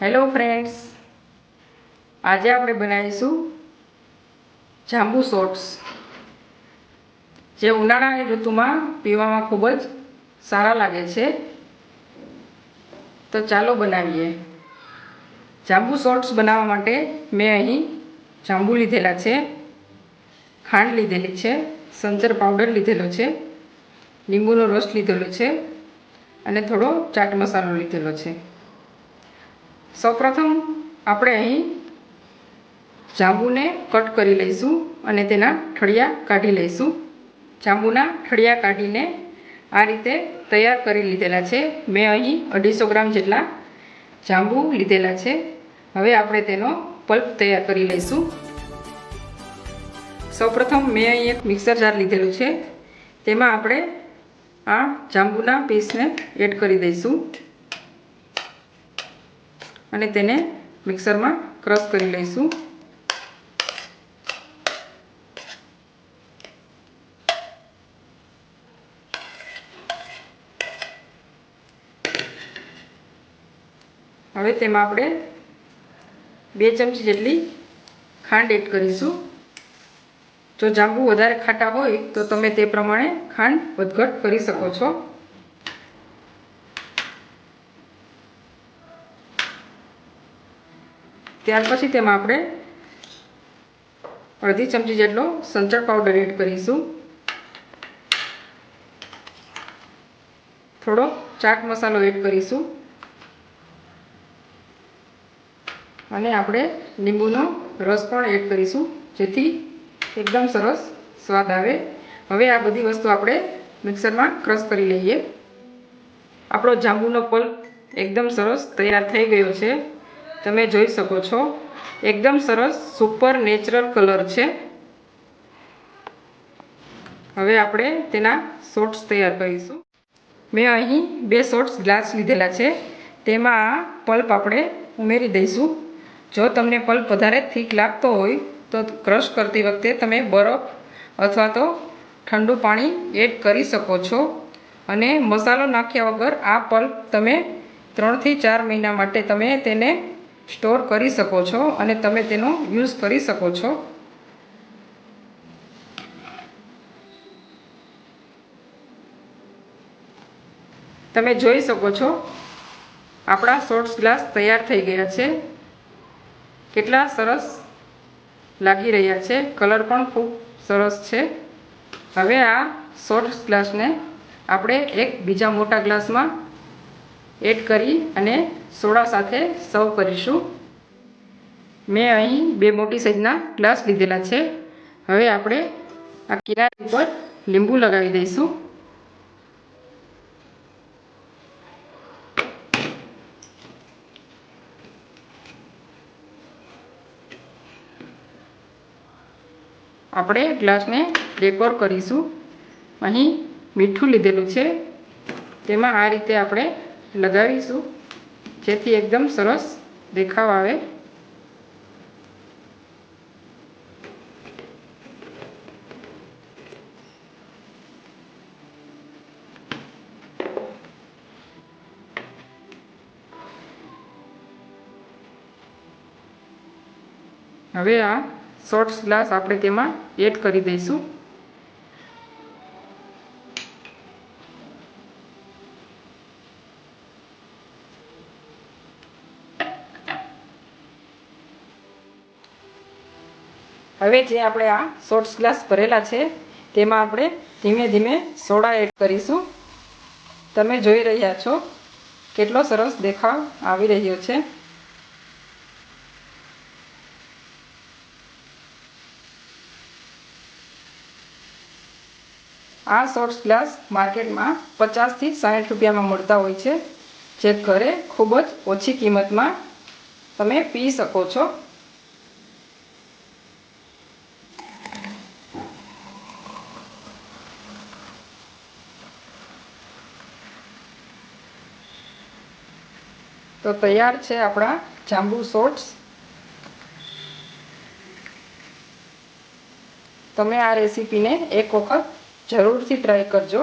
Hello friends, આજે આપણે બનાવીશું જાંબુ શોર્ટ્સ, જે ઉનાળાની ઋતુમાં પીવામાં ખૂબ જ સારા લાગે છે. તો ચાલો બનાવીએ. જાંબુ શોર્ટ્સ બનાવવા માટે મેં અહીં જાંબુ લીધેલા છે, ખાંડ લીધેલી છે, સંચર પાવડર લીધેલો છે, લીંબુનો રસ લીધેલો છે અને થોડો ચાટ મસાલો લીધેલો છે. સૌપ્રથમ આપણે અહીં જાંબુને કટ કરી લઈશું અને તેના ઠળિયા કાઢી લઈશું. જાંબુના ઠળિયા કાઢીને આ રીતે તૈયાર કરી લીધેલા છે. મેં અહીં 250 ગ્રામ જેટલા જાંબુ લીધેલા છે. હવે આપણે તેનો પલ્પ તૈયાર કરી લઈશું. સૌપ્રથમ મેં અહીં એક મિક્સર જાર લીધેલું છે, તેમાં આપણે આ જાંબુના પીસને એડ કરી દઈશું અને તેને મિક્સરમાં ક્રશ કરી લઈશું. હવે તેમાં આપણે 2 ચમચી જેટલી ખાંડ એડ કરીશું. જો જાંબુ વધારે ખાટા હોય તો તમે તે પ્રમાણે ખાંડ વધઘટ કરી શકો છો. ત્યાર પછી તેમાં આપણે અડધી ચમચી જેટલો સંચળ પાવડર એડ કરીશું, થોડો ચાટ મસાલો એડ કરીશું અને આપણે લીંબુનો રસ પણ એડ કરીશું, જેથી એકદમ સરસ સ્વાદ આવે. હવે આ બધી વસ્તુ આપણે મિક્સરમાં ક્રશ કરી લઈએ. આપણો જાંબુનો પલ્પ એકદમ સરસ તૈયાર થઈ ગયો છે. તમે જોઈ શકો છો, એકદમ સરસ સુપર નેચરલ કલર છે. હવે આપણે તેના શોર્ટ્સ તૈયાર કરીશું. મેં અહીં 2 શોર્ટ્સ ગ્લાસ લીધેલા છે, તેમાં આ પલ્પ આપણે ઉમેરી દઈશું. જો તમને પલ્પ વધારે થીક લાગતો હોય તો ક્રશ કરતી વખતે તમે બરફ અથવા તો ઠંડુ પાણી એડ કરી શકો છો. અને મસાલો નાખ્યા વગર આ પલ્પ તમે 3 થી 4 મહિના માટે તમે તેને સ્ટોર કરી શકો છો અને તમે તેનો યુઝ કરી શકો છો. તમે જોઈ શકો છો, આપણા શોર્ટ્સ ગ્લાસ તૈયાર થઈ ગયા છે. કેટલા સરસ લાગી રહ્યા છે, કલર પણ ખૂબ સરસ છે. હવે આ શોર્ટ્સ ગ્લાસને આપણે એક બીજા મોટા ગ્લાસમાં એડ કરી અને સોડા સાથે સર્વ કરીશું. મેં અહીં 2 મોટી સાઈઝના ગ્લાસ લીધેલા છે. હવે આપણે આ કિનારી ઉપર લીંબુ લગાવી દઈશું. આપણે ગ્લાસને ડેકોર કરીશું. અહીં મીઠું લીધેલું છે, તેમાં આ રીતે આપણે લગાવીશું, જેથી એકદમ સરસ દેખાવ આવે. હવે આ શોર્ટ્સ ગ્લાસ આપણે તેમાં એડ કરી દઈશું. હવે જે આપણે આ શોર્ટ્સ ગ્લાસ ભરેલા છે, તેમાં આપણે ધીમે ધીમે સોડા એડ કરીશું. તમે જોઈ રહ્યા છો કેટલો સરસ દેખાવ આવી રહ્યો છે. આ શોર્ટ્સ ગ્લાસ માર્કેટમાં 50 થી 60 રૂપિયામાં મળતા હોય છે, જે ઘરે ખૂબ જ ઓછી કિંમતમાં તમે પી શકો છો. તો તૈયાર છે આપણા જાંબુ શોર્ટ્સ. તમે આ રેસીપીને એક વખત જરૂરથી ટ્રાય કરજો.